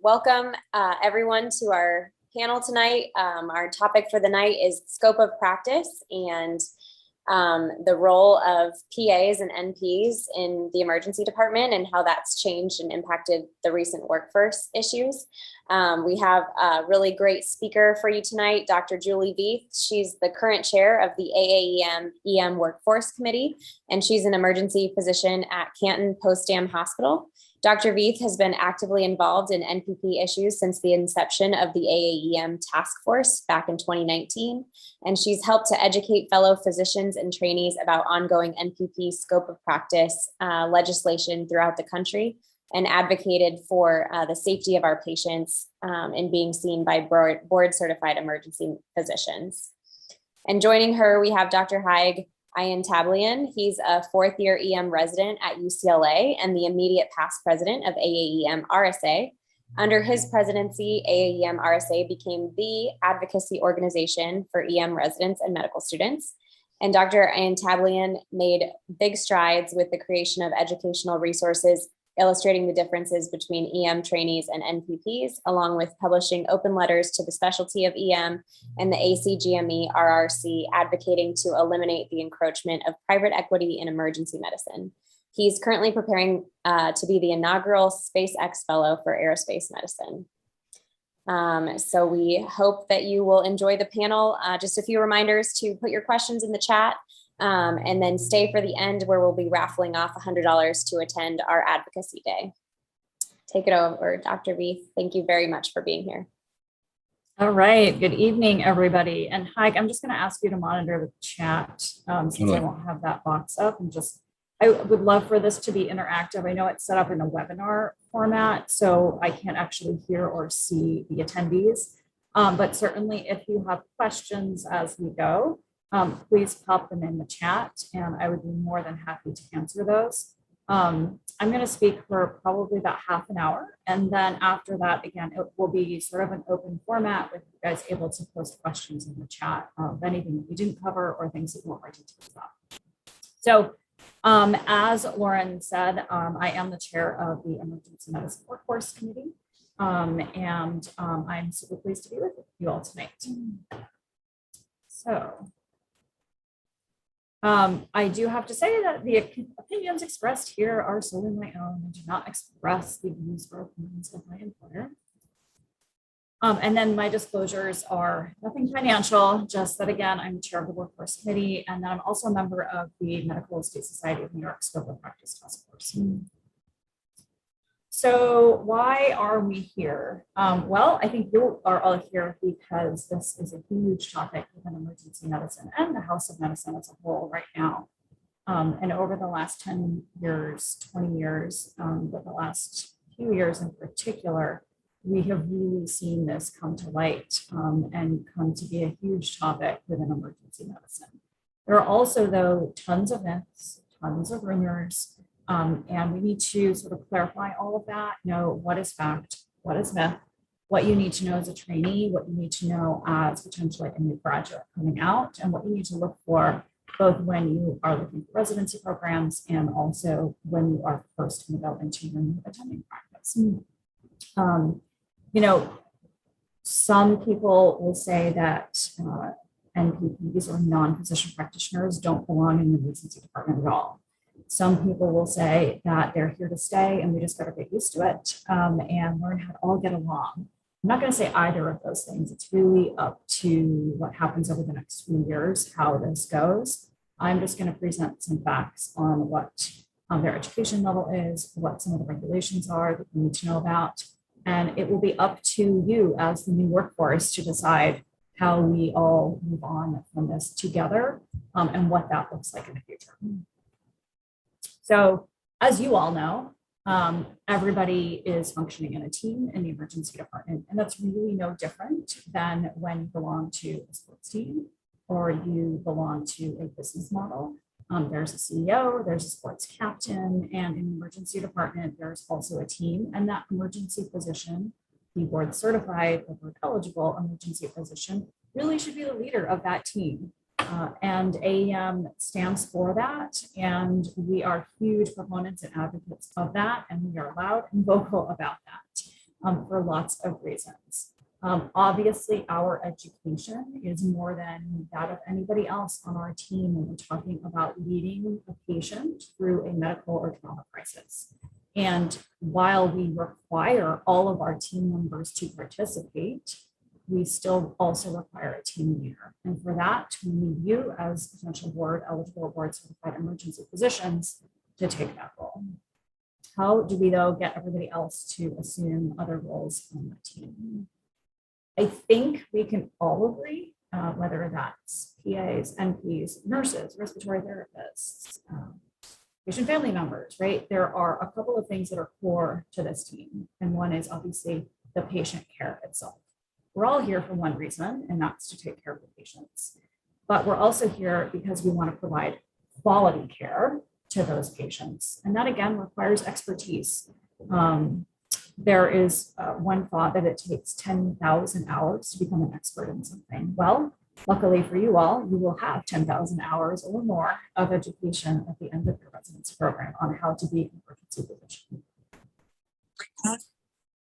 welcome everyone to our panel tonight. Our topic for the night is scope of practice and the role of PAs and NPs in the emergency department and how that's changed and impacted the recent workforce issues. We have a really great speaker for you tonight, Dr. Julie Veith. She's the current chair of the AAEM EM Workforce Committee, and she's an emergency physician at Canton Potsdam Hospital. Dr. Veith has been actively involved in NPP issues since the inception of the AAEM task force back in 2019, and she's helped to educate fellow physicians and trainees about ongoing NPP scope of practice legislation throughout the country, and advocated for the safety of our patients in being seen by board certified emergency physicians. And joining her, we have Dr. Haig Aintablian. He's a fourth-year EM resident at UCLA and the immediate past president of AAEM RSA. Under his presidency, AAEM RSA became the advocacy organization for EM residents and medical students. And Dr. Aintablian made big strides with the creation of educational resources illustrating the differences between EM trainees and NPPs, along with publishing open letters to the specialty of EM and the ACGME RRC advocating to eliminate the encroachment of private equity in emergency medicine. He's currently preparing to be the inaugural SpaceX Fellow for Aerospace Medicine. So we hope that you will enjoy the panel. Just a few reminders to put your questions in the chat. And then stay for the end where we'll be raffling off $100 to attend our Advocacy Day. Take it over, Dr. Veith. Thank you very much for being here. All right, good evening, everybody. And Haig, I'm just going to ask you to monitor the chat since I won't have that box up. And I would love for this to be interactive. I know it's set up in a webinar format, so I can't actually hear or see the attendees. But certainly if you have questions as we go, please pop them in the chat and I would be more than happy to answer those. I'm going to speak for probably about half an hour. And then after that, again, it will be sort of an open format with you guys able to post questions in the chat of anything that we didn't cover or things that you want more details about. So as Lauren said, I am the chair of the Emergency Medicine Workforce Committee. And I'm super pleased to be with you all tonight. So I do have to say that the opinions expressed here are solely my own and do not express the views or opinions of my employer. And then my disclosures are nothing financial, just that again, I'm the chair of the Workforce Committee, and then I'm also a member of the Medical Estate Society of New York Scope of Practice Task Force. So why are we here? Well, I think you are all here because this is a huge topic within emergency medicine and the House of Medicine as a whole right now. And over the last 10 years, 20 years, but the last few years in particular, we have really seen this come to light and come to be a huge topic within emergency medicine. There are also, though, tons of myths, tons of rumors, and we need to sort of clarify all of that, know what is fact, what is myth, what you need to know as a trainee, what you need to know as potentially a new graduate coming out, and what you need to look for both when you are looking for residency programs and also when you are first to go into your new attending practice. You know, some people will say that NPPs or non-physician practitioners don't belong in the emergency department at all. Some people will say that they're here to stay and we just got to get used to it and learn how to all get along. I'm not going to say either of those things. It's really up to what happens over the next few years, how this goes. I'm just going to present some facts on what their education level is, what some of the regulations are that you need to know about. And it will be up to you as the new workforce to decide how we all move on from this together and what that looks like in the future. So as you all know, everybody is functioning in a team in the emergency department, and that's really no different than when you belong to a sports team or you belong to a business model. There's a CEO, there's a sports captain, and in the emergency department, there's also a team, and that emergency physician, the board certified or board eligible emergency physician, really should be the leader of that team. And AAEM stands for that, and we are huge proponents and advocates of that, and we are loud and vocal about that. for lots of reasons. Obviously, our education is more than that of anybody else on our team when we're talking about leading a patient through a medical or trauma crisis. And while we require all of our team members to participate, we still also require a team leader. And for that, we need you as potential board eligible board certified emergency physicians to take that role. How do we, though, get everybody else to assume other roles on the team? I think we can all agree, whether that's PAs, NPs, nurses, respiratory therapists, patient family members, right? There are a couple of things that are core to this team. And one is obviously the patient care itself. We're all here for one reason, and that's to take care of the patients. But we're also here because we want to provide quality care to those patients. And that, again, requires expertise. There is one thought that it takes 10,000 hours to become an expert in something. Well, luckily for you all, you will have 10,000 hours or more of education at the end of your residency program on how to be an emergency physician.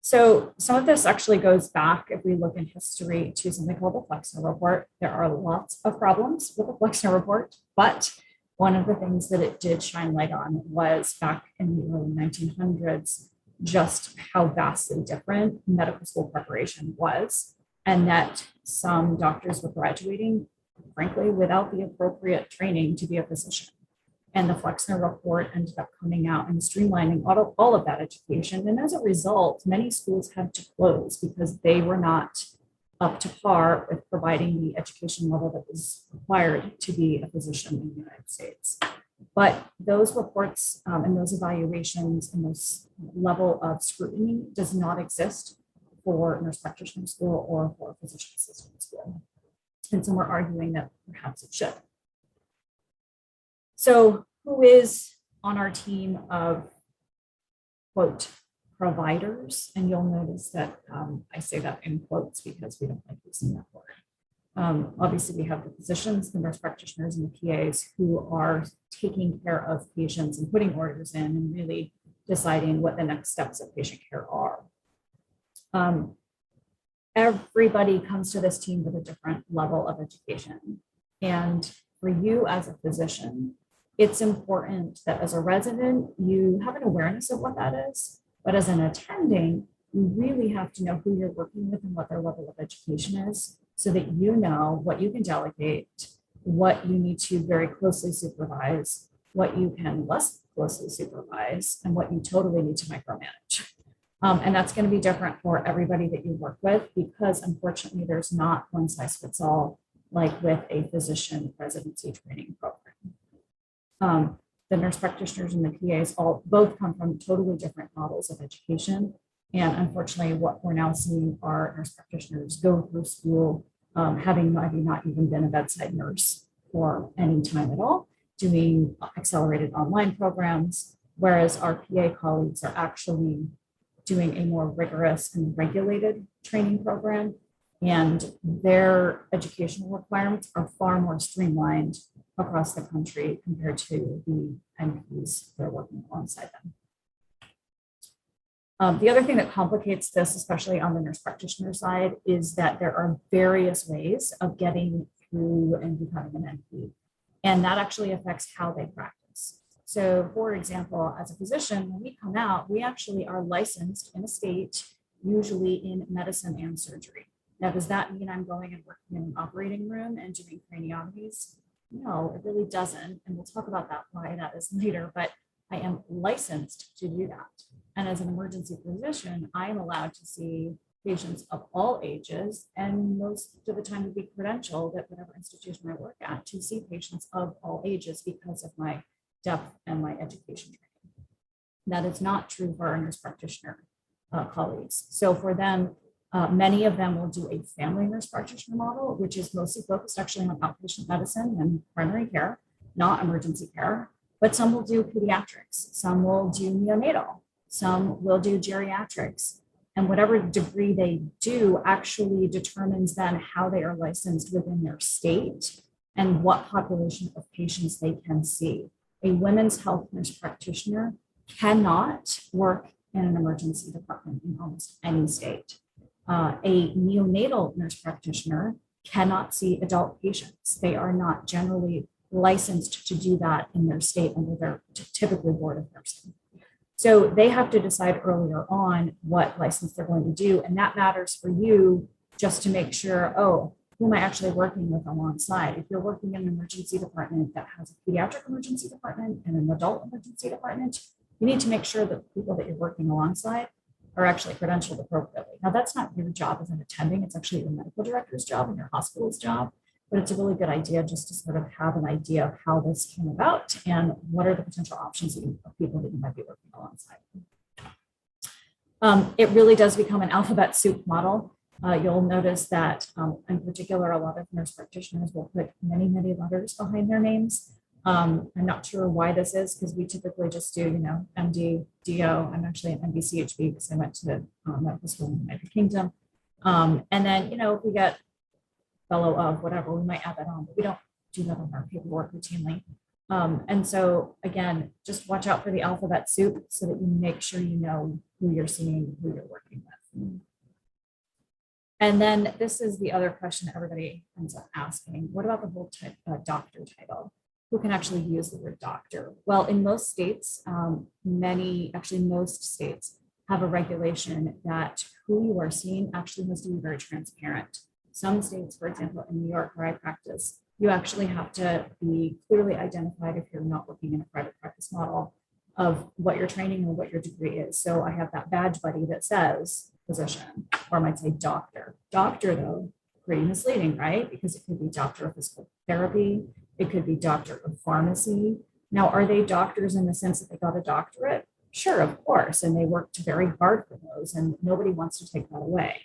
So some of this actually goes back, if we look in history, to something called the Flexner Report. There are lots of problems with the Flexner Report, but one of the things that it did shine light on was back in the early 1900s, just how vastly different medical school preparation was, and that some doctors were graduating, frankly, without the appropriate training to be a physician. And the Flexner Report ended up coming out and streamlining all of that education. And as a result, many schools had to close because they were not up to par with providing the education level that was required to be a physician in the United States. But those reports and those evaluations and those level of scrutiny does not exist for nurse practitioner school or for physician assistant school. And so we're arguing that perhaps it should. So who is on our team of, quote, providers? And you'll notice that I say that in quotes because we don't like using that word. Obviously, we have the physicians, the nurse practitioners, and the PAs who are taking care of patients and putting orders in and really deciding what the next steps of patient care are. Everybody comes to this team with a different level of education. And for you as a physician, it's important that as a resident, you have an awareness of what that is. But as an attending, you really have to know who you're working with and what their level of education is, so that you know what you can delegate, what you need to very closely supervise, what you can less closely supervise, and what you totally need to micromanage. And that's going to be different for everybody that you work with, because unfortunately, there's not one size fits all, like with a physician residency training program. The nurse practitioners and the PAs both come from totally different models of education. And unfortunately, what we're now seeing are nurse practitioners go through school, having maybe not even been a bedside nurse for any time at all, doing accelerated online programs, whereas our PA colleagues are actually doing a more rigorous and regulated training program, and their educational requirements are far more streamlined across the country compared to the NPs that are working alongside them. The other thing that complicates this, especially on the nurse practitioner side, is that there are various ways of getting through and becoming an NP, and that actually affects how they practice. So, for example, as a physician, when we come out, we actually are licensed in a state, usually in medicine and surgery. Now, does that mean I'm going and working in an operating room and doing craniotomies? No, it really doesn't. And we'll talk about that, why that is later, but I am licensed to do that. And as an emergency physician, I am allowed to see patients of all ages, and most of the time would be credentialed at whatever institution I work at to see patients of all ages because of my depth and my education training. That is not true for our nurse practitioner colleagues. So for them, many of them will do a family nurse practitioner model, which is mostly focused actually on outpatient medicine and primary care, not emergency care. But some will do pediatrics, some will do neonatal, some will do geriatrics. And whatever degree they do actually determines then how they are licensed within their state and what population of patients they can see. A women's health nurse practitioner cannot work in an emergency department in almost any state. A neonatal nurse practitioner cannot see adult patients. They are not generally licensed to do that in their state under their typically board of nursing. So they have to decide earlier on what license they're going to do. And that matters for you just to make sure, oh, who am I actually working with alongside? If you're working in an emergency department that has a pediatric emergency department and an adult emergency department, you need to make sure that the people that you're working alongside are actually credentialed appropriately. Now, that's not your job as an attending. It's actually your medical director's job and your hospital's job. But it's a really good idea just to sort of have an idea of how this came about and what are the potential options of people that you might be working alongside. It really does become an alphabet soup model. You'll notice that in particular, a lot of nurse practitioners will put many, many letters behind their names. I'm not sure why this is because we typically just do, MD, DO. I'm actually an MD-CHB because I went to the medical school in the United Kingdom. And then, if we get fellow of whatever, we might add that on, but we don't do that on our paperwork routinely. And so again, just watch out for the alphabet soup so that you make sure you know who you're seeing, who you're working with. And then this is the other question everybody ends up asking. What about the whole doctor title? Who can actually use the word doctor? Well, in most states, most states have a regulation that who you are seeing actually has to be very transparent. Some states, for example, in New York, where I practice, you actually have to be clearly identified if you're not working in a private practice model of what your training or what your degree is. So I have that badge buddy that says physician, or I might say doctor. Doctor, though, pretty misleading, right? Because it could be doctor of physical therapy. It could be doctor of pharmacy. Now, are they doctors in the sense that they got a doctorate? Sure, of course. And they worked very hard for those, and nobody wants to take that away.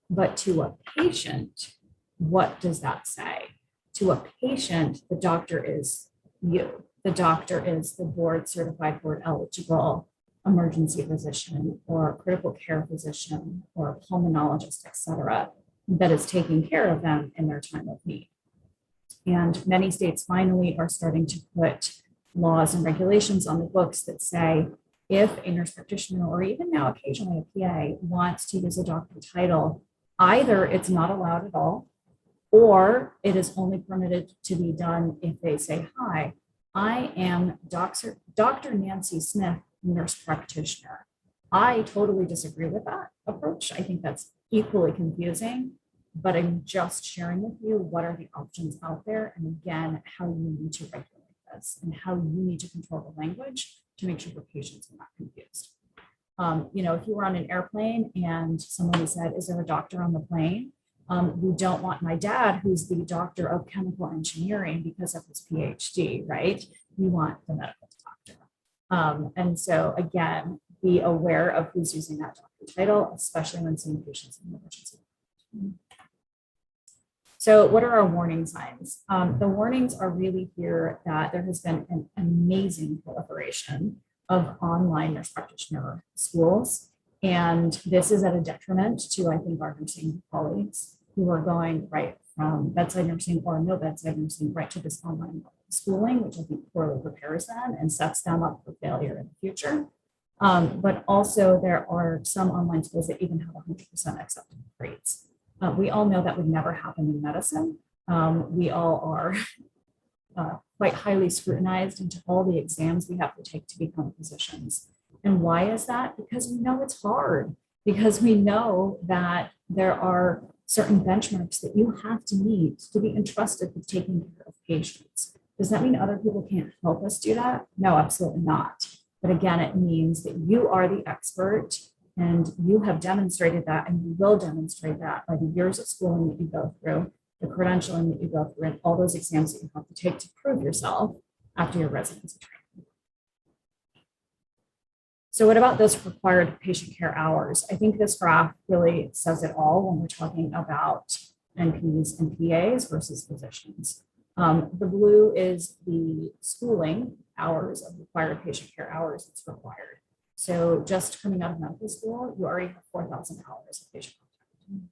But to a patient, what does that say? To a patient, the doctor is you. The doctor is the board certified, board eligible emergency physician or critical care physician or a pulmonologist, et cetera, that is taking care of them in their time of need. And many states finally are starting to put laws and regulations on the books that say if a nurse practitioner or even now occasionally a PA wants to use a doctor title, either it's not allowed at all, or it is only permitted to be done if they say, hi, I am Dr. Nancy Smith, nurse practitioner. I totally disagree with that approach. I think that's equally confusing, but I'm just sharing with you what are the options out there, and again, how you need to regulate this and how you need to control the language to make sure your patients are not confused. If you were on an airplane and somebody said, is there a doctor on the plane? We don't want my dad, who's the doctor of chemical engineering because of his PhD, right? We want the medical doctor. And so again, be aware of who's using that doctor title, especially when seeing patients in the emergency. So what are our warning signs? The warnings are really here that there has been an amazing proliferation of online nurse practitioner schools. And this is at a detriment to, I think, our nursing colleagues who are going right from bedside nursing or no bedside nursing right to this online schooling, which I think poorly prepares them and sets them up for failure in the future. But also there are some online schools that even have 100% acceptance rates. We all know that would never happen in medicine. We all are quite highly scrutinized into all the exams we have to take to become physicians. And why is that? Because we know it's hard, because we know that there are certain benchmarks that you have to meet to be entrusted with taking care of patients. Does that mean other people can't help us do that? No, absolutely not. But again, it means that you are the expert and you have demonstrated that, and you will demonstrate that by the years of schooling that you go through, the credentialing that you go through, and all those exams that you have to take to prove yourself after your residency training. So what about those required patient care hours? I think this graph really says it all when we're talking about NPs and PAs versus physicians. The blue is the schooling hours of required patient care hours that's required. So just coming out of medical school, you already have 4,000 hours of patient contact.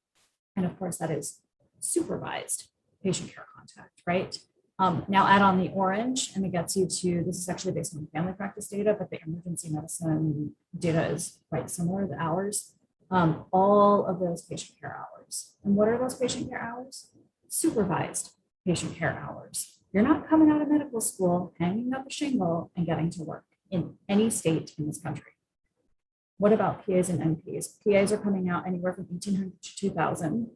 And of course, that is supervised patient care contact, right? Now add on the orange and it gets you to, this is actually based on family practice data, but the emergency medicine data is quite similar, the hours, all of those patient care hours. And what are those patient care hours? Supervised patient care hours. You're not coming out of medical school, hanging up a shingle and getting to work in any state in this country. What about PAs and NPs? PAs are coming out anywhere from 1,800 to 2,000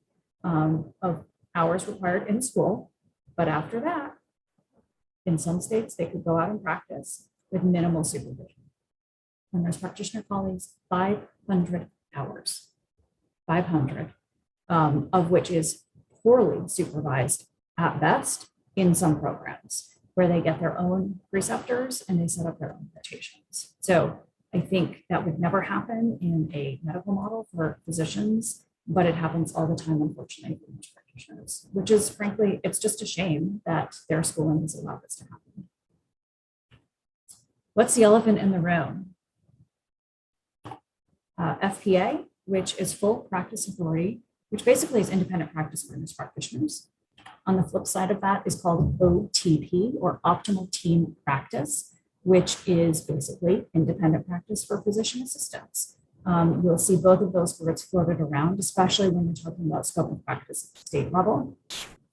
of hours required in school. But after that, in some states, they could go out and practice with minimal supervision. And nurse practitioner colleagues, 500 hours, 500, of which is poorly supervised at best in some programs where they get their own preceptors and they set up their own rotations. So I think that would never happen in a medical model for physicians, but it happens all the time, unfortunately, for nurse practitioners, which is frankly, it's just a shame that their schooling has allowed this to happen. What's the elephant in the room? FPA, which is full practice authority, which basically is independent practice for nurse practitioners. On the flip side of that is called OTP, or optimal team practice, which is basically independent practice for physician assistants. You'll see both of those words floated around, especially when you're talking about scope of practice at the state level,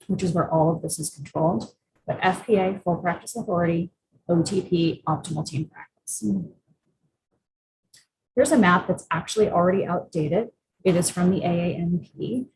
which is where all of this is controlled. But FPA, full practice authority, OTP, optimal team practice. Here's a map that's actually already outdated. It is from the AAMP,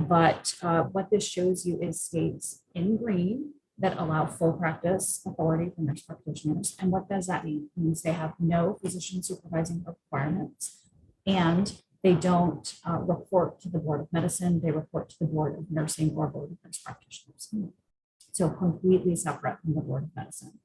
but what this shows you is states in green that allow full practice authority for nurse practitioners. And what does that mean? It means they have no physician supervising requirements and they don't report to the Board of Medicine, they report to the Board of Nursing or Board of Nurse Practitioners. So completely separate from the Board of Medicine.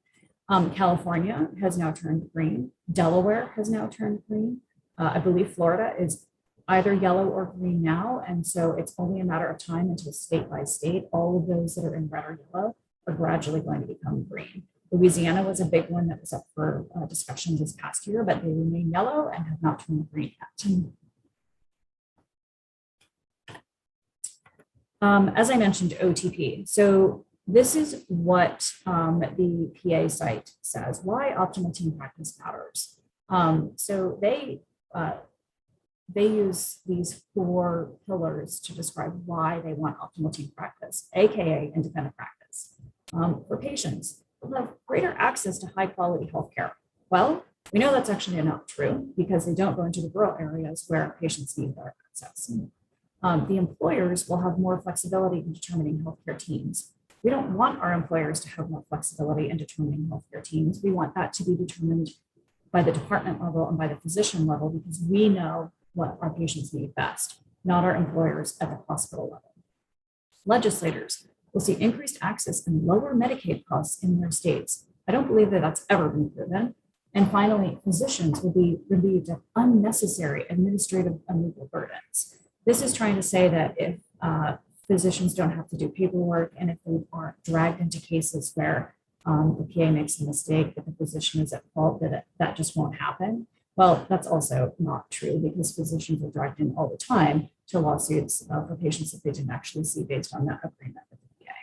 California has now turned green. Delaware has now turned green. I believe Florida is either yellow or green now. And so it's only a matter of time until state by state, all of those that are in red or yellow are gradually going to become green. Louisiana was a big one that was up for discussion this past year, but they remain yellow and have not turned green yet. As I mentioned, OTP. So this is what the PA site says, why optimal team practice matters. So they use these 4 pillars to describe why they want optimal team practice, AKA independent practice. For patients, they'll have greater access to high quality healthcare. Well, we know that's actually not true because they don't go into the rural areas where patients need their access. The employers will have more flexibility in determining healthcare teams. We don't want our employers to have more flexibility in determining healthcare teams. We want that to be determined by the department level and by the physician level because we know what our patients need best, not our employers at the hospital level. Legislators will see increased access and lower Medicaid costs in their states. I don't believe that that's ever been proven. And finally, physicians will be relieved of unnecessary administrative and legal burdens. This is trying to say that if physicians don't have to do paperwork and if they aren't dragged into cases where the PA makes a mistake, that the physician is at fault, that just won't happen. Well, that's also not true because physicians are dragged in all the time to lawsuits for patients that they didn't actually see based on that agreement with the PA.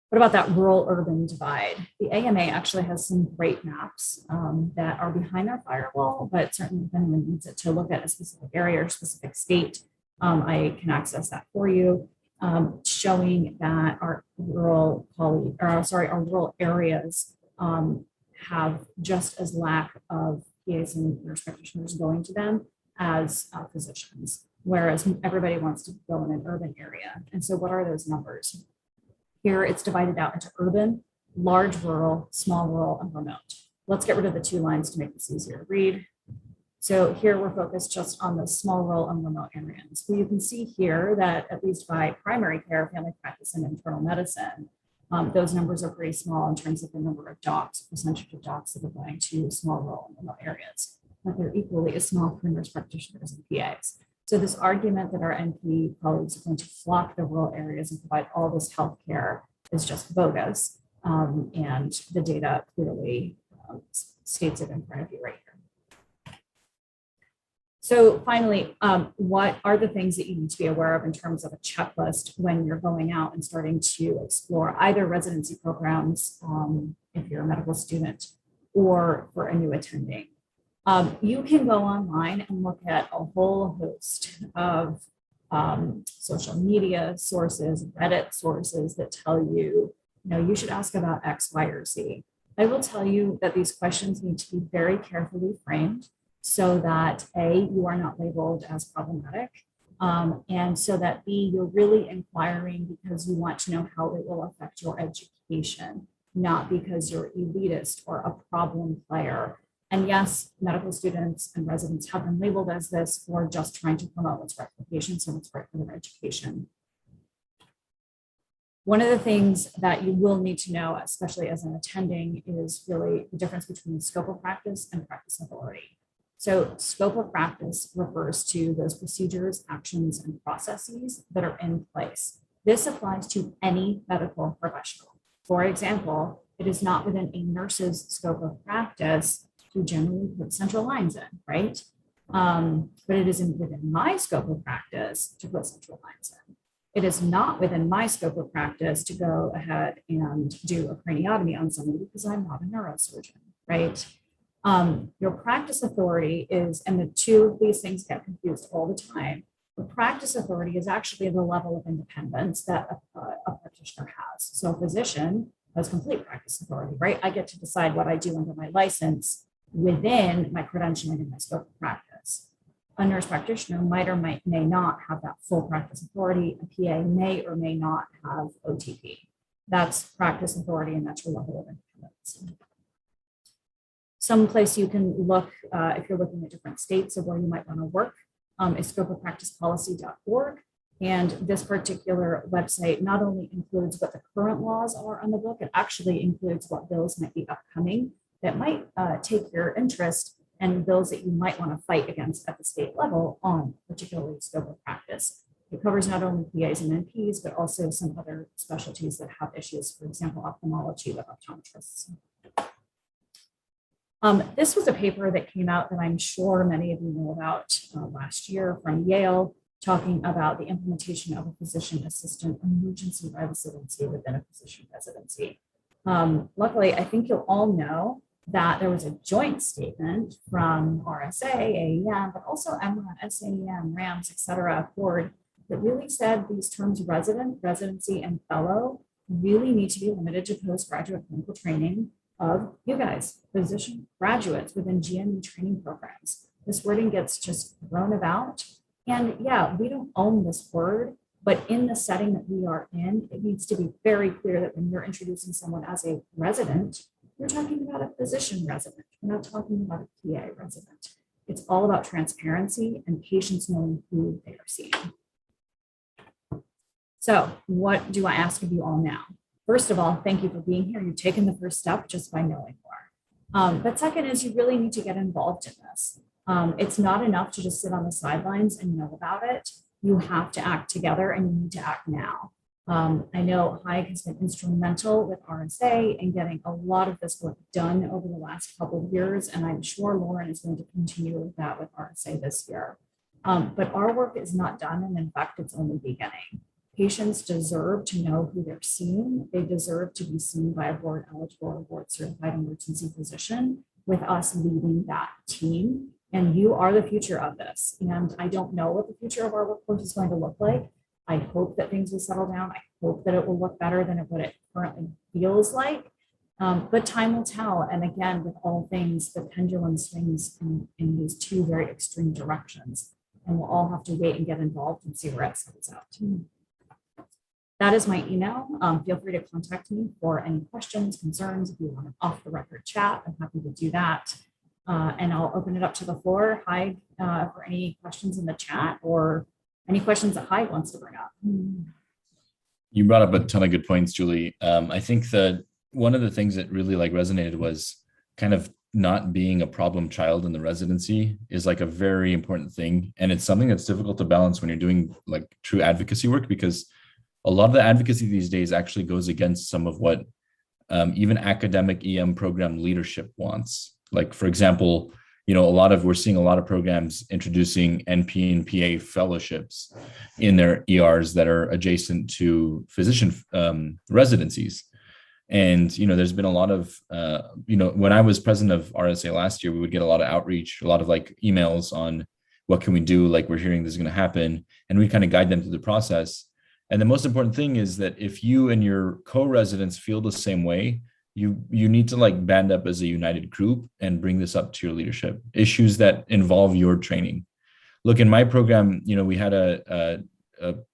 What about that rural-urban divide? The AMA actually has some great maps that are behind our firewall, but certainly if anyone needs it to look at a specific area or specific state, I can access that for you, showing that our rural areas have just as lack of PAs and nurse practitioners going to them as physicians, whereas everybody wants to go in an urban area. And so what are those numbers? Here it's divided out into urban, large rural, small rural, and remote. Let's get rid of the 2 lines to make this easier to read. So here we're focused just on the small rural and remote areas. So you can see here that at least by primary care, family practice, and internal medicine, those numbers are pretty small in terms of the number of docs, percentage of docs that are going to small rural and remote areas, but they're equally as small for nurse practitioners and PAs. So this argument that our NP colleagues are going to flock to rural areas and provide all this health care is just bogus. And the data clearly states it in front of you right here. So finally, what are the things that you need to be aware of in terms of a checklist when you're going out and starting to explore either residency programs, if you're a medical student, or for a new attending? You can go online and look at a whole host of social media sources, Reddit sources that tell you, you should ask about X, Y, or Z. I will tell you that these questions need to be very carefully framed so that A, you are not labeled as problematic, and so that B, you're really inquiring because you want to know how it will affect your education, not because you're elitist or a problem player. And yes, medical students and residents have been labeled as this for just trying to promote what's right for patients and what's right for their education. One of the things that you will need to know, especially as an attending, is really the difference between scope of practice and practice authority. So scope of practice refers to those procedures, actions, and processes that are in place. This applies to any medical professional. For example, it is not within a nurse's scope of practice to generally put central lines in, right? But it is within my scope of practice to put central lines in. It is not within my scope of practice to go ahead and do a craniotomy on somebody because I'm not a neurosurgeon, right? Your practice authority is, and the two of these things get confused all the time. The practice authority is actually the level of independence that a practitioner has. So a physician has complete practice authority, right? I get to decide what I do under my license within my credentialing and my scope of practice. A nurse practitioner might or may not have that full practice authority. A PA may or may not have OTP. That's practice authority, and that's your level of independence. Some place you can look, if you're looking at different states of where you might want to work, is scopeofpracticepolicy.org. And this particular website not only includes what the current laws are on the book, it actually includes what bills might be upcoming that might take your interest and bills that you might want to fight against at the state level on particularly scope of practice. It covers not only PAs and NPs, but also some other specialties that have issues, for example, ophthalmology with optometrists. This was a paper that came out that I'm sure many of you know about last year from Yale, talking about the implementation of a physician assistant emergency residency within a physician residency. Luckily, I think you'll all know that there was a joint statement from RSA, AAEM, but also EMRA, SAEM, RAMS, et cetera, Ford, that really said these terms resident, residency, and fellow really need to be limited to postgraduate clinical training of you guys, physician graduates within GME training programs. This wording gets just thrown about. And yeah, we don't own this word, but in the setting that we are in, it needs to be very clear that when you're introducing someone as a resident, we're talking about a physician resident. We're not talking about a PA resident. It's all about transparency and patients knowing who they are seeing. So what do I ask of you all now? First of all, thank you for being here. You've taken the first step just by knowing more. But second is you really need to get involved in this. It's not enough to just sit on the sidelines and know about it. You have to act together and you need to act now. I know Haig has been instrumental with RSA in getting a lot of this work done over the last couple of years, and I'm sure Lauren is going to continue with that with RSA this year. But our work is not done, and in fact, it's only beginning. Patients deserve to know who they're seeing. They deserve to be seen by a board eligible or board certified emergency physician with us leading that team. And you are the future of this. And I don't know what the future of our workforce is going to look like. I hope that things will settle down. I hope that it will look better than what it currently feels like. But time will tell. And again, with all things, the pendulum swings in these two very extreme directions. And we'll all have to wait and get involved and see where it settles out. That is my email. Feel free to contact me for any questions, concerns. If you want an off the record chat, I'm happy to do that. And I'll open it up to the floor. Haig, for any questions in the chat or any questions that Haig wants to bring up. You brought up a ton of good points, Julie. I think that one of the things that really resonated was kind of not being a problem child in the residency is a very important thing. And it's something that's difficult to balance when you're doing true advocacy work, because a lot of the advocacy these days actually goes against some of what even academic EM program leadership wants. For example, we're seeing a lot of programs introducing NP and PA fellowships in their ERs that are adjacent to physician residencies. And, there's been a lot of, when I was president of RSA last year, we would get a lot of outreach, a lot of like emails on what can we do? Like, we're hearing this is going to happen, and we kind of guide them through the process. And the most important thing is that if you and your co-residents feel the same way, you need to like band up as a united group and bring this up to your leadership. Issues that involve your training. Look, in my program, we had a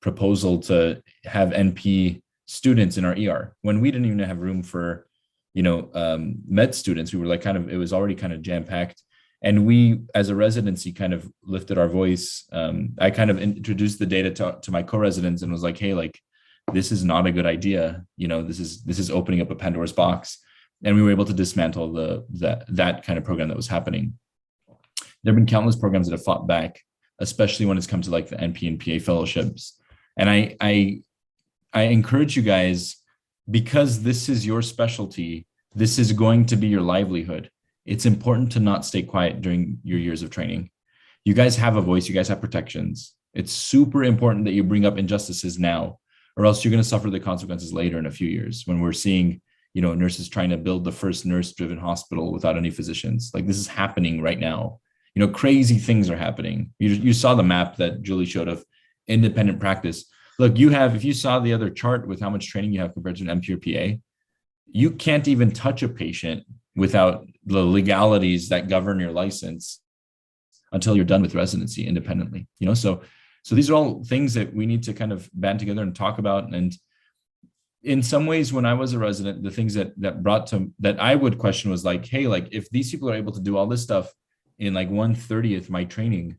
proposal to have NP students in our ER when we didn't even have room for, med students. We were like it was already kind of jam-packed. And we, as a residency, kind of lifted our voice. I kind of introduced the data to my co-residents and was like, hey, like, this is not a good idea. This is opening up a Pandora's box. And we were able to dismantle that kind of program that was happening. There have been countless programs that have fought back, especially when it's come to like the NP and PA fellowships. And I encourage you guys, because this is your specialty, this is going to be your livelihood. It's important to not stay quiet during your years of training. You guys have a voice, you guys have protections. It's super important that you bring up injustices now, or else you're going to suffer the consequences later in a few years when we're seeing, nurses trying to build the first nurse-driven hospital without any physicians. Like, this is happening right now. Crazy things are happening. You saw the map that Julie showed of independent practice. Look, if you saw the other chart with how much training you have compared to an MP or PA, you can't even touch a patient without the legalities that govern your license until you're done with residency independently. So these are all things that we need to kind of band together and talk about. And in some ways, when I was a resident, the things that I would question was like, hey, like, if these people are able to do all this stuff in like 1/30th my training,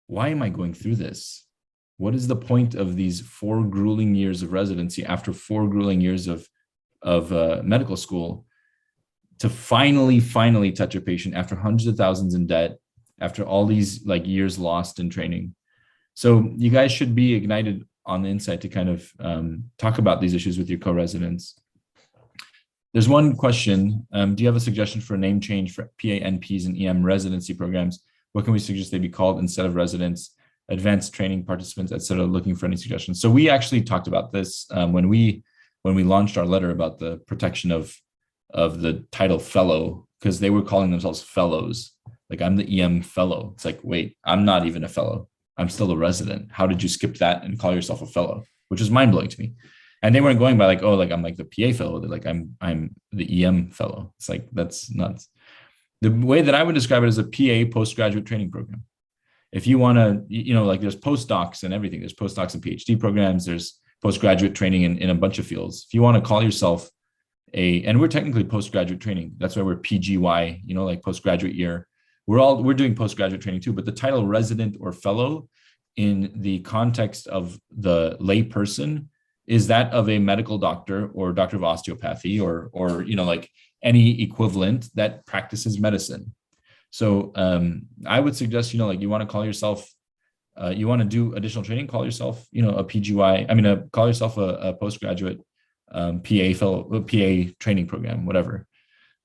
why am I going through this? What is the point of these 4 grueling years of residency after 4 grueling years of medical school to finally touch a patient after hundreds of thousands in debt, after all these like years lost in training? So you guys should be ignited on the inside to kind of talk about these issues with your co-residents. There's one question. Do you have a suggestion for a name change for PA, NPs, and EM residency programs? What can we suggest they be called instead of residents, advanced training participants, et cetera? Looking for any suggestions. So we actually talked about this when we launched our letter about the protection of the title fellow, because they were calling themselves fellows. Like, I'm the EM fellow. It's like, wait, I'm not even a fellow. I'm still a resident. How did you skip that and call yourself a fellow? Which is mind blowing to me. And they weren't going by like, oh, like I'm like the PA fellow. They're like, I'm the EM fellow. It's like, that's nuts. The way that I would describe it is a PA postgraduate training program. If you want to, like, there's postdocs and everything. There's postdocs and PhD programs. There's postgraduate training in a bunch of fields. If you want to call yourself and we're technically postgraduate training. That's why we're PGY, like postgraduate year. We're doing postgraduate training too, but the title resident or fellow in the context of the lay person is that of a medical doctor or doctor of osteopathy or like any equivalent that practices medicine. So I would suggest, like, you want to call yourself, you want to do additional training, call yourself, a PGY, call yourself a postgraduate PA fellow, PA training program, whatever.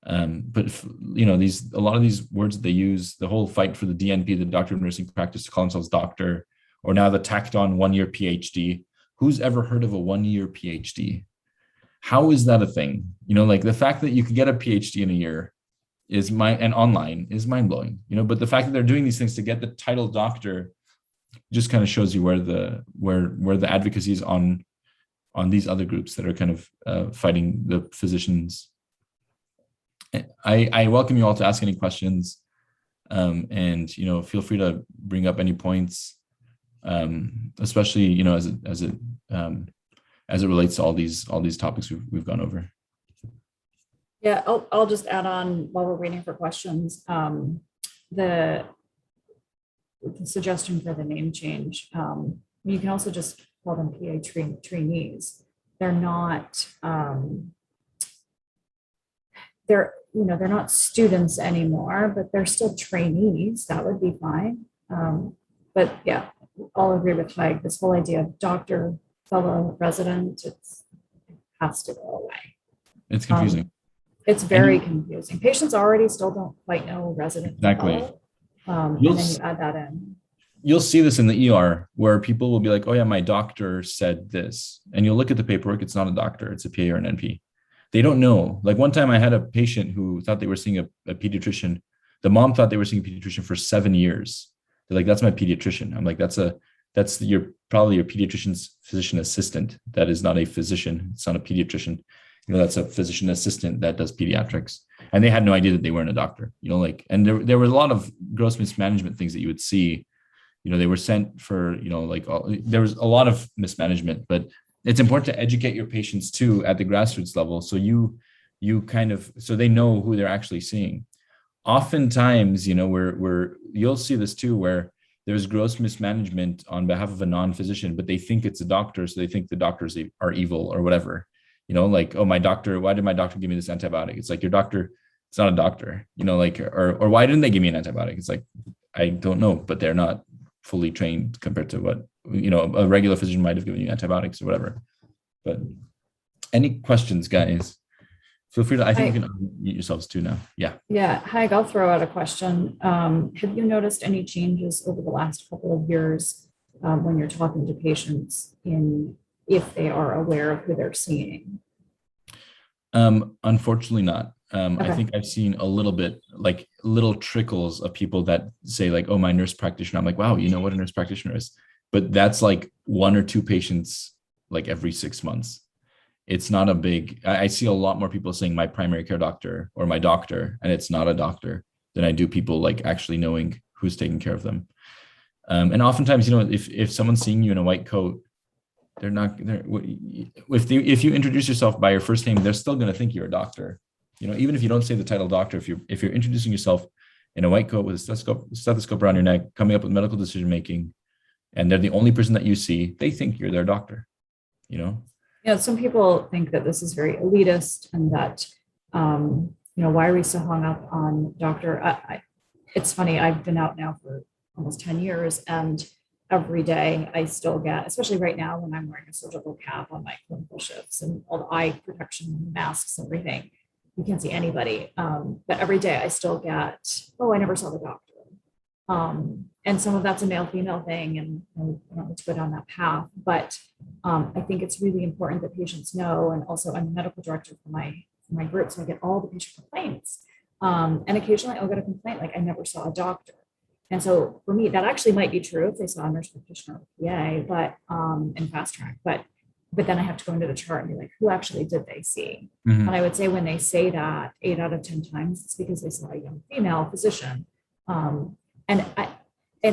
But a lot of these words that they use, the whole fight for the DNP, the doctor of nursing practice, to call themselves doctor, or now the tacked on 1-year PhD. Who's ever heard of a 1-year PhD? How is that a thing? Like, the fact that you could get a PhD in a year and online is mind blowing, but the fact that they're doing these things to get the title doctor just kind of shows you where the advocacy is on these other groups that are kind of fighting the physicians. I welcome you all to ask any questions, and feel free to bring up any points, especially as it relates to all these topics we've gone over. Yeah, I'll just add on while we're waiting for questions. The suggestion for the name change. You can also just call them PA trainees. They're not. They're not students anymore, but they're still trainees. That would be fine. But yeah, I'll agree with Haig. This whole idea of doctor, fellow, resident, it has to go away. It's confusing. It's very confusing. Patients already still don't quite know resident. Exactly. Fellow. And then you add that in. You'll see this in the ER where people will be like, oh yeah, my doctor said this. And you'll look at the paperwork, it's not a doctor, it's a PA or an NP. They don't know. Like one time I had a patient who thought they were seeing a pediatrician. The mom thought they were seeing a pediatrician for 7 years. They're like, that's my pediatrician. I'm like, that's probably your pediatrician's physician assistant. That is not a physician. It's not a pediatrician. That's a physician assistant that does pediatrics. And they had no idea that they weren't a doctor, and there was a lot of gross mismanagement things that you would see. They were sent for, there was a lot of mismanagement, but it's important to educate your patients too at the grassroots level. So so they know who they're actually seeing. Oftentimes, where you'll see this too, where there's gross mismanagement on behalf of a non-physician, but they think it's a doctor. So they think the doctors are evil or whatever, oh, my doctor, why did my doctor give me this antibiotic? It's like, your doctor, it's not a doctor, or why didn't they give me an antibiotic? It's like, I don't know, but they're not fully trained compared to what, a regular physician might have given you antibiotics or whatever. But any questions, guys? Feel free to, I think you can unmute yourselves too now. Yeah. Yeah. Haig, I'll throw out a question. Have you noticed any changes over the last couple of years when you're talking to patients if they are aware of who they're seeing? Unfortunately not. Okay. I think I've seen a little bit, like little trickles of people that say like, oh, my nurse practitioner. I'm like, wow, you know what a nurse practitioner is? But that's like 1 or 2 patients like every 6 months. It's not a big, I see a lot more people saying my primary care doctor or my doctor, and it's not a doctor, than I do people like actually knowing who's taking care of them. And oftentimes, if someone's seeing you in a white coat, if you introduce yourself by your first name, they're still going to think you're a doctor. Even if you don't say the title doctor, if you're introducing yourself in a white coat with a stethoscope around your neck, coming up with medical decision making, and they're the only person that you see, they think you're their doctor. Yeah, some people think that this is very elitist and that, why are we so hung up on doctor? It's funny, I've been out now for almost 10 years, and every day I still get, especially right now when I'm wearing a surgical cap on my clinical shifts and all the eye protection, masks, and everything, you can't see anybody. But every day I still get, oh, I never saw the doctor. And some of that's a male-female thing, and I don't need to go down that path. But I think it's really important that patients know, and also I'm the medical director for my group, so I get all the patient complaints. And occasionally I'll get a complaint like, I never saw a doctor. And so for me, that actually might be true if they saw a nurse practitioner or PA, but in fast track. But then I have to go into the chart and be like, who actually did they see? Mm-hmm. And I would say when they say that 8 out of 10 times, it's because they saw a young female physician. And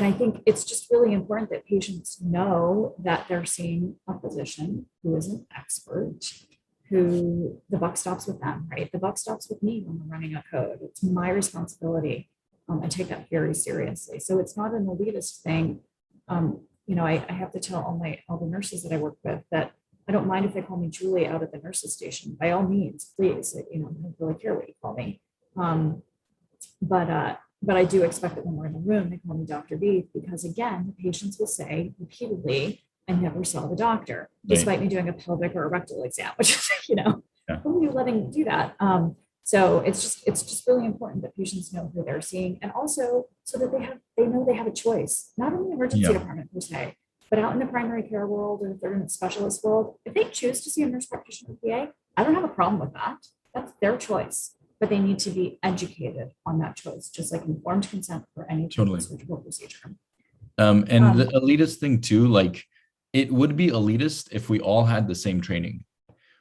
I think it's just really important that patients know that they're seeing a physician who is an expert, who the buck stops with them, right? The buck stops with me when we're running a code. It's my responsibility. I take that very seriously. So it's not an elitist thing. I have to tell all the nurses that I work with that I don't mind if they call me Julie out at the nurses station. By all means, please. I don't really care what you call me. But I do expect that when we're in the room, they call me Dr. Veith, because again, the patients will say repeatedly, I never saw the doctor, despite me doing a pelvic or a rectal exam, which is, who are you letting do that? So it's just really important that patients know who they're seeing, and also so that they know they have a choice, not in the emergency department per se, but out in the primary care world, or if they're in the specialist world. If they choose to see a nurse practitioner or PA, I don't have a problem with that. That's their choice, but they need to be educated on that choice, just like informed consent for any surgical procedure. And the elitist thing too, like it would be elitist if we all had the same training.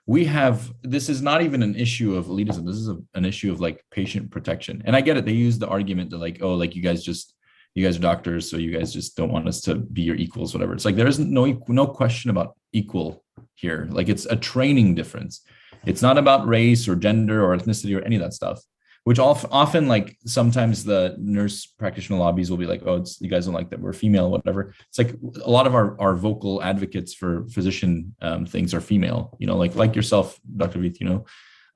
This is not even an issue of elitism. This is an issue of like patient protection. And I get it. They use the argument that like, oh, like you guys are doctors, so you guys just don't want us to be your equals, whatever. It's like, there isn't no question about equal here. Like it's a training difference. It's not about race or gender or ethnicity or any of that stuff, which often like sometimes the nurse practitioner lobbies will be like, oh, you guys don't like that we're female, whatever. It's like a lot of our vocal advocates for physician things are female, like yourself, Dr. Veith,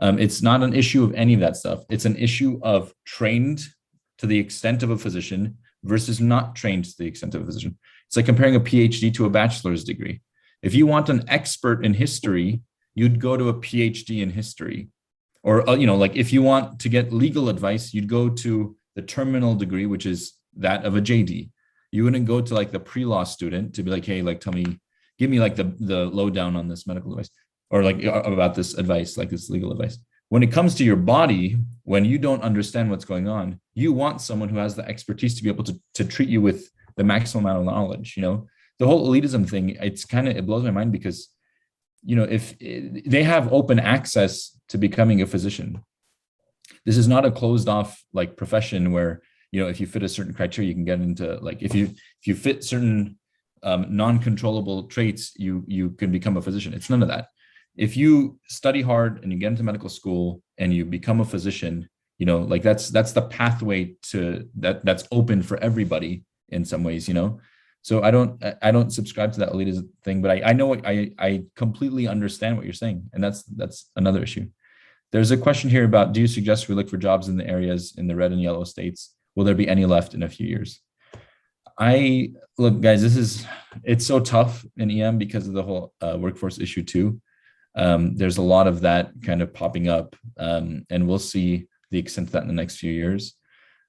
it's not an issue of any of that stuff. It's an issue of trained to the extent of a physician versus not trained to the extent of a physician. It's like comparing a PhD to a bachelor's degree. If you want an expert in history, you'd go to a PhD in history. Or, like if you want to get legal advice, you'd go to the terminal degree, which is that of a JD. You wouldn't go to like the pre-law student to be like, hey, like give me like the lowdown on this medical advice, or like about this advice, like this legal advice. When it comes to your body, when you don't understand what's going on, you want someone who has the expertise to be able to treat you with the maximum amount of knowledge. The whole elitism thing, it blows my mind because, if they have open access to becoming a physician, this is not a closed off like profession where, if you fit a certain criteria, you can get into like, if you fit certain non-controllable traits, you can become a physician. It's none of that. If you study hard and you get into medical school and you become a physician, like that's the pathway to that's open for everybody in some ways, So I don't subscribe to that elitism thing, but I know I completely understand what you're saying. And that's another issue. There's a question here about, do you suggest we look for jobs in the areas in the red and yellow states? Will there be any left in a few years? Look, guys, it's so tough in EM because of the whole workforce issue too. There's a lot of that kind of popping up, and we'll see the extent of that in the next few years.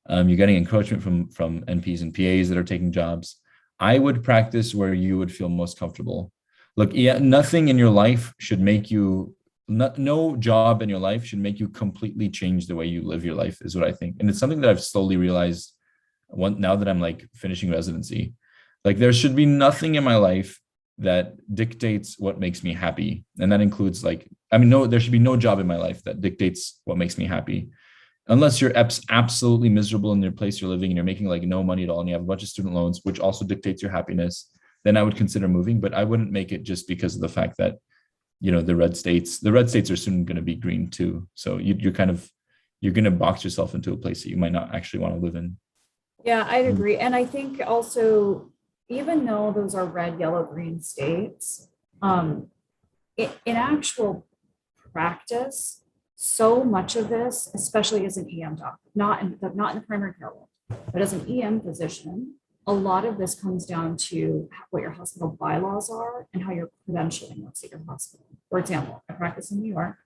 You're getting encroachment from NPs and PAs that are taking jobs. I would practice where you would feel most comfortable. Look, nothing in your life should make you, no job in your life should make you completely change the way you live your life, is what I think. And it's something that I've slowly realized now that I'm like finishing residency. Like there should be nothing in my life that dictates what makes me happy. And that includes there should be no job in my life that dictates what makes me happy. Unless you're absolutely miserable in your place you're living and you're making like no money at all and you have a bunch of student loans, which also dictates your happiness, then I would consider moving. But I wouldn't make it just because of the fact that, the red states are soon going to be green too. So you're going to box yourself into a place that you might not actually want to live in. Yeah, I'd agree. And I think also, even though those are red, yellow, green states, in actual practice, so much of this, especially as an EM doctor, not in the primary care world, but as an EM physician, a lot of this comes down to what your hospital bylaws are and how your credentialing works at your hospital. For example, I practice in New York.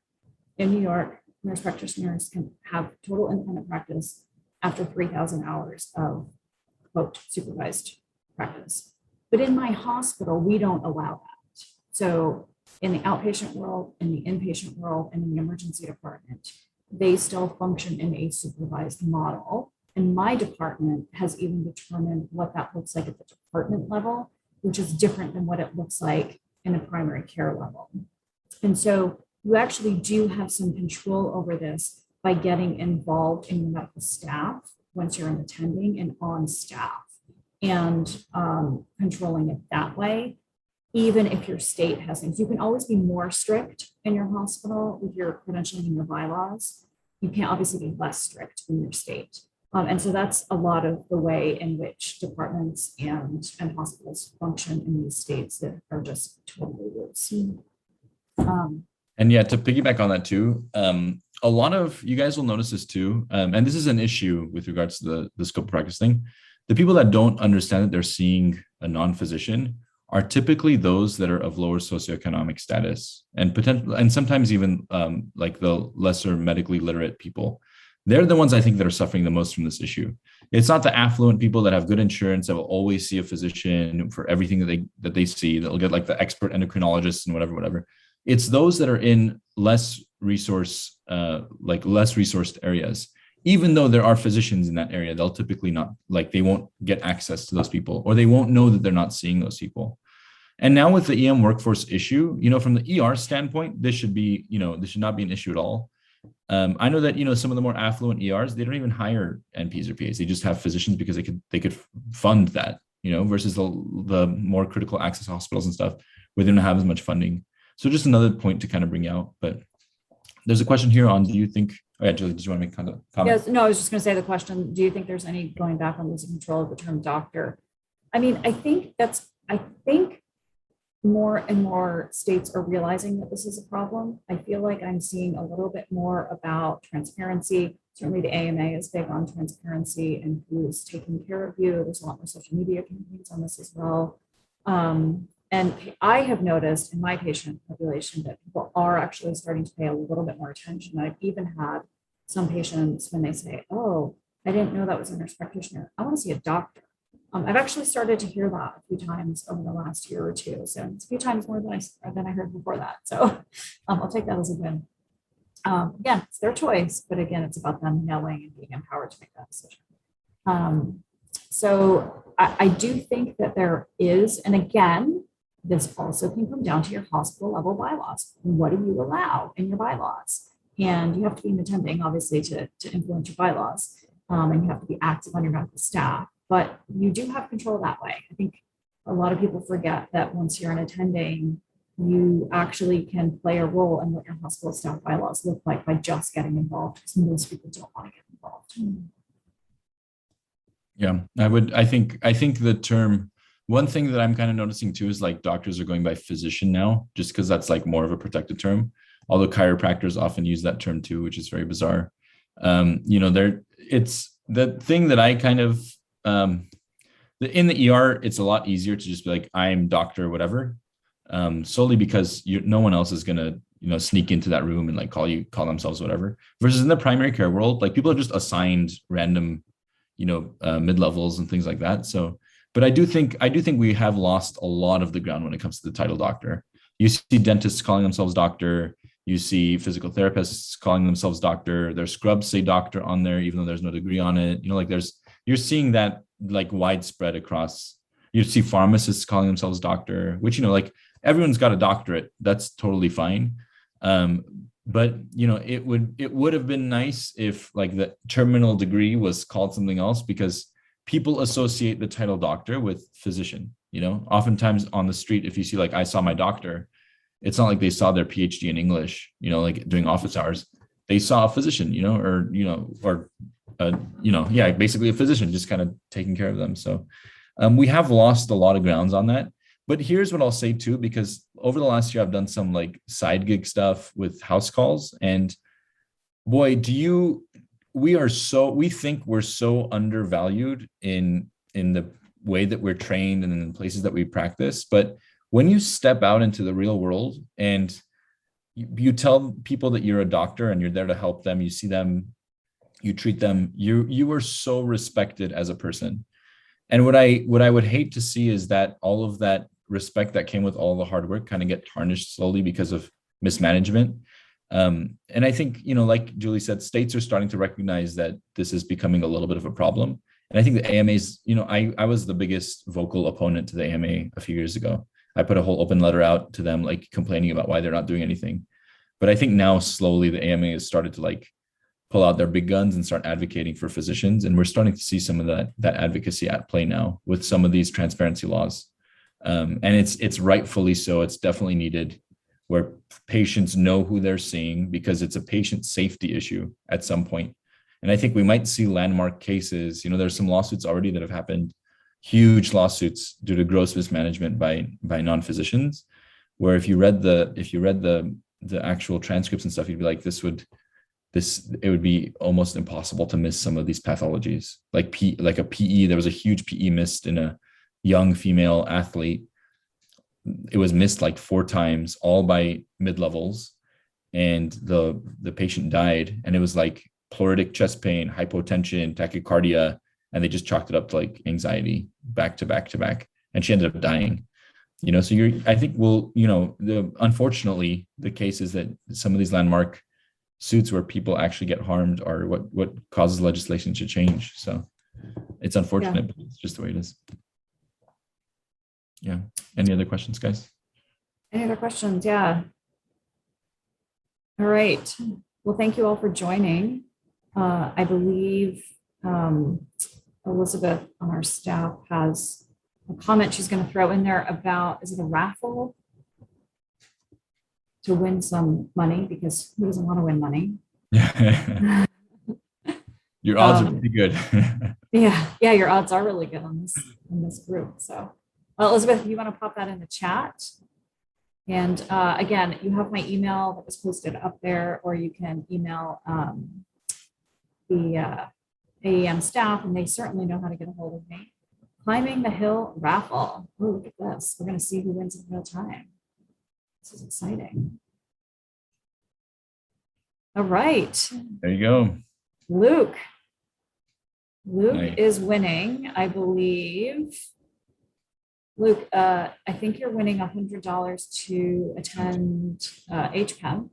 In New York, nurse practitioners can have total independent practice after 3,000 hours of, quote, supervised practice. But in my hospital, we don't allow that. So in the outpatient world, in the inpatient world, and in the emergency department, they still function in a supervised model. And my department has even determined what that looks like at the department level, which is different than what it looks like in the primary care level. And so you actually do have some control over this by getting involved in your medical staff once you're in attending and on staff, and controlling it that way. Even if your state has things, you can always be more strict in your hospital with your credentialing and your bylaws. You can't obviously be less strict in your state. And so that's a lot of the way in which departments and hospitals function in these states that are just totally loose. And yeah, to piggyback on that too, a lot of you guys will notice this too, and this is an issue with regards to the scope of practice thing. The people that don't understand that they're seeing a non-physician are typically those that are of lower socioeconomic status and sometimes even like the lesser medically literate people. They're the ones I think that are suffering the most from this issue. It's not the affluent people that have good insurance that will always see a physician for everything that they see, that'll get like the expert endocrinologist and whatever. It's those that are in less resourced areas. Even though there are physicians in that area, they'll typically not, like they won't get access to those people, or they won't know that they're not seeing those people. And now with the EM workforce issue, from the ER standpoint, this should not be an issue at all. I know that, some of the more affluent ERs, they don't even hire NPs or PAs. They just have physicians because they could fund that, versus the more critical access hospitals and stuff where they don't have as much funding. So just another point to kind of bring out. But there's a question here on, do you think, Julie, did you want to make a comment? Yes, no, I was just going to say the question, do you think there's any going back on losing control of the term doctor? I mean, I think more and more states are realizing that this is a problem. I feel like I'm seeing a little bit more about transparency. Certainly the AMA is big on transparency and who's taking care of you. There's a lot more social media campaigns on this as well. And I have noticed in my patient population that people are actually starting to pay a little bit more attention. I've even had some patients when they say, oh, I didn't know that was a nurse practitioner. I want to see a doctor. I've actually started to hear that a few times over the last year or two. So it's a few times more than I heard before that. So I'll take that as a win. Again, it's their choice, but again, it's about them knowing and being empowered to make that decision. So I do think that there is, and again, this also can come down to your hospital level bylaws. What do you allow in your bylaws? And you have to be an attending, obviously, to influence your bylaws. And you have to be active on your medical staff, but you do have control that way. I think a lot of people forget that once you're an attending, you actually can play a role in what your hospital staff bylaws look like by just getting involved, because most people don't want to get involved. Yeah, I think the term, one thing that I'm kind of noticing too is like doctors are going by physician now, just because that's like more of a protected term. Although chiropractors often use that term too, which is very bizarre. It's the thing that I kind of, in the ER, it's a lot easier to just be like, I'm doctor, whatever, solely because no one else is going to, sneak into that room and like call themselves whatever, versus in the primary care world, like people are just assigned random, mid-levels and things like that. So, but I do think we have lost a lot of the ground when it comes to the title doctor. You see dentists calling themselves doctor. You see physical therapists calling themselves doctor. Their scrubs say doctor on there, even though there's no degree on it. You're seeing that like widespread across. You see pharmacists calling themselves doctor, which, like everyone's got a doctorate. That's totally fine. But it would have been nice if like the terminal degree was called something else, because people associate the title doctor with physician. Oftentimes on the street, if you see like I saw my doctor, it's not like they saw their PhD in English, like during office hours. They saw a physician, basically a physician just kind of taking care of them. So we have lost a lot of grounds on that. But here's what I'll say too, because over the last year, I've done some like side gig stuff with house calls, and boy, we think we're so undervalued in the way that we're trained and in the places that we practice. But when you step out into the real world and you tell people that you're a doctor and you're there to help them, you see them, you treat them, you are so respected as a person. And what I would hate to see is that all of that respect that came with all the hard work kind of get tarnished slowly because of mismanagement. And I think, like Julie said, states are starting to recognize that this is becoming a little bit of a problem. And I think the AMAs, I was the biggest vocal opponent to the AMA a few years ago. I put a whole open letter out to them, like complaining about why they're not doing anything. But I think now slowly the AMA has started to like pull out their big guns and start advocating for physicians. And we're starting to see some of that advocacy at play now with some of these transparency laws. And it's rightfully so. It's definitely needed, where patients know who they're seeing, because it's a patient safety issue at some point. And I think we might see landmark cases. There's some lawsuits already that have happened, huge lawsuits due to gross mismanagement by non-physicians, where if you read the actual transcripts and stuff, you'd be like, it would be almost impossible to miss some of these pathologies. Like a PE, there was a huge PE missed in a young female athlete. It was missed like 4 times, all by mid-levels, and the patient died. And it was like pleuritic chest pain, hypotension, tachycardia, and they just chalked it up to like anxiety back to back to back. And she ended up dying. So I think unfortunately, the case is that some of these landmark suits where people actually get harmed are what causes legislation to change. So it's unfortunate, but it's just the way it is. Yeah. Any other questions, guys? Any other questions? Yeah. All right. Well, thank you all for joining. I believe Elizabeth on our staff has a comment she's going to throw in there about, is it a raffle to win some money? Because who doesn't want to win money? Your odds are pretty good. Yeah, your odds are really good on this group. So, Elizabeth, if you want to pop that in the chat. And again, you have my email that was posted up there, or you can email the AAEM staff, and they certainly know how to get a hold of me. Climbing the Hill raffle. Oh, look at this. We're going to see who wins in real time. This is exciting. All right. There you go. Luke, Luke Nice. is winning, I believe. Luke, I think you're winning $100 to attend HPEM,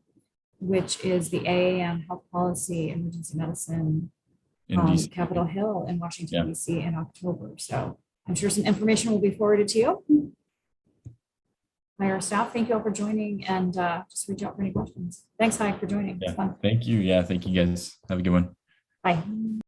which is the AAEM Health Policy Emergency Medicine In on DC. Capitol Hill in Washington, Yeah. DC in October. So I'm sure some information will be forwarded to you by our staff. Thank you all for joining, and just reach out for any questions. Thanks, Haig, for joining. It's Yeah. fun. Thank you. Yeah. Thank you guys. Have a good one. Bye.